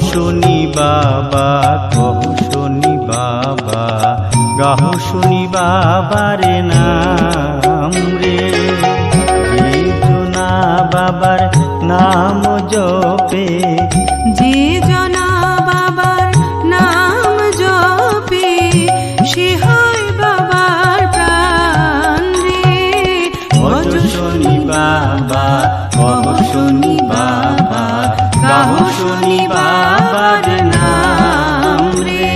শনি বাবা কহ শনি বাবা, গাহ শনি বাবার নাম রে। যে জনা বাবার নাম জপে, যে জনা বাবার নাম জপে, সে হয় বাবার প্রাণ রে। ভজ শনি বাবা কহ শনি বাবা, গাহ শনি বাবার নাম রে।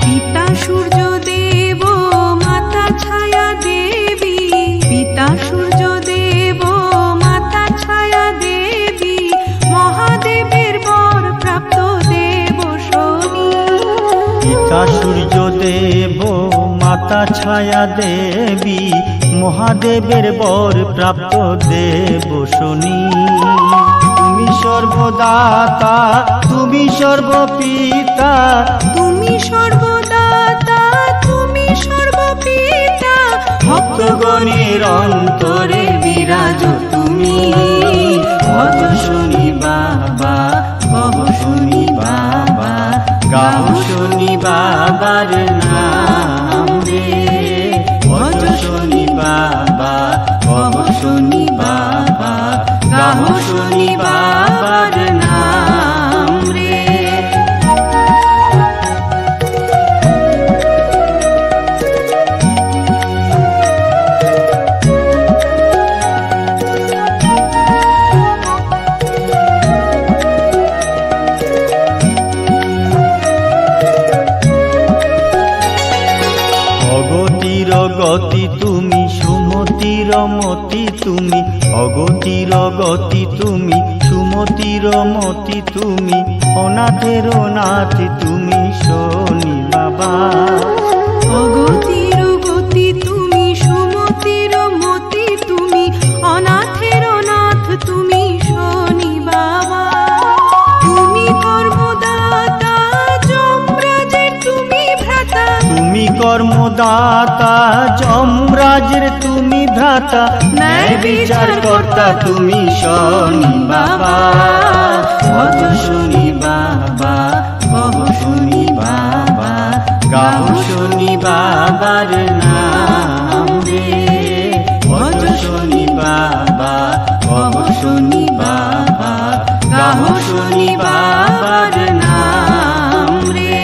পিতা সূর্য দেব মাতা ছায়া দেবী, পিতা সূর্য দেব মাতা ছায়া দেবী, মহাদেবের বর প্রাপ্ত দেব শনি। পিতা সূর্য দেব মাতা ছায়া দেবী, মহাদেবের বর প্রাপ্ত দেব শনি। তুমি সর্বদাতা তুমি সর্বপিতা, তুমি সর্বদাতা তুমি সর্বপিতা, ভক্তগণের অন্তরে বিরাজ তুমি। ভজ শনি বাবা কহ শনি বাবা, গাহ শনি বাবার নাম রে। ভজ শনি বাবা কহ শনি বাবা, গাহ শনি বাবার নাম রে। অগতির গতি তুমি, সুমতির মতি তুমি, অগতির গতি তুমি, সুমতির মতি তুমি, অনাথের নাথ তুমি শনি বাবা। অগতির গতি তুমি, সুমতির মতি তুমি, অনাথের নাথ তুমি শনি বাবা। তুমি কর্মদাতা যমরাজের তুমি ভ্রাতা, তুমি কর্মদাতা যমরাজের তুমি ভ্রাতা, ন্যায় বিচার কর্তা তুমি শনি বাবা। ভজ শনি বাবা কহ শনি বাবা, গাহ শনি বাবার নাম রে। ভজ শনি বাবা কহ শনি বাবা, গাহ শনি বাবার নাম রে।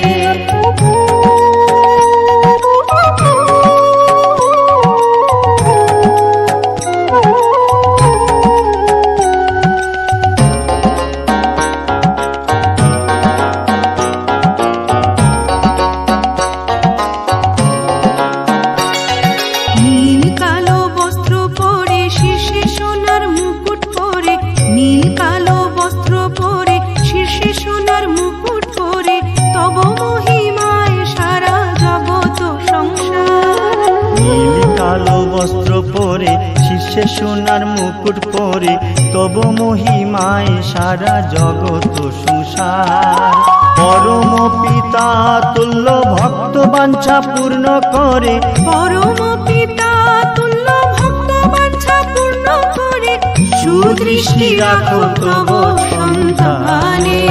নীল কালো বস্ত্র পরে শীর্ষে সোনার মুকুট পরে, নীল কালো বস্ত্র পরে শীর্ষে সোনার মুকুট পরে, তব মহিমায় সারা জগৎ সংসার। নীল কালো বস্ত্র পরে শীর্ষে সোনার মুকুট পরে, তব মহিমায় সারা জগৎ সংসার। পরম পিতা তুল্য ভক্ত বাঞ্ছা পূর্ণ করে, পরম পিতা তুল্য ভক্ত বাঞ্ছা পূর্ণ করে, সুদৃষ্টি রাখো তব সন্তানে।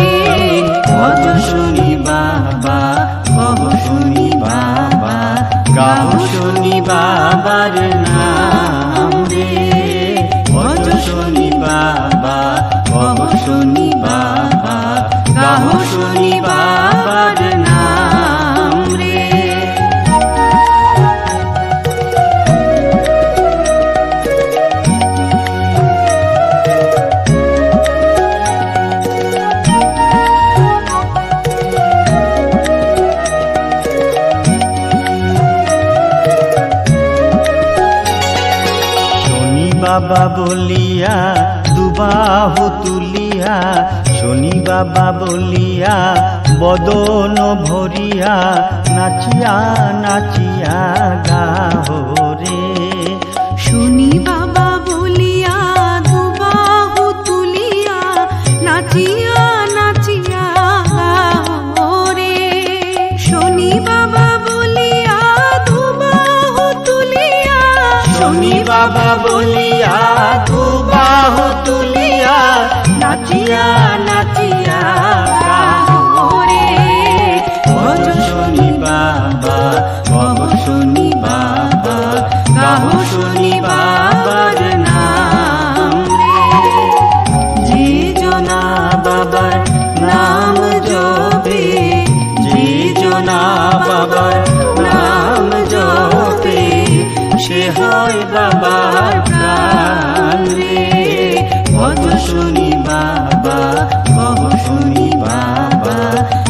ভজ শনি বাবা কহ শনি বাবা, গাহ শনি বাবার নাম রে। ভজ শনি বাবা কহ শনি বাবা, গাহ শনি বাবার নাম রে। বাবা বলিয়া দুবাহু তুলিয়া, শনি বাবা বলিয়া বদন ভরিয়া, নাচিয়া নাচিয়া গাহো রে। শনি বাবা বলিয়া দুবাহু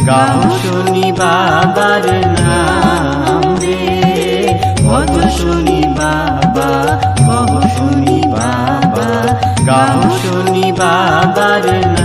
গাও শনি বাবার নাম রে, ভজ শনি বাবা, কহ শনি বাবা, গাও শনি বাবার নাম।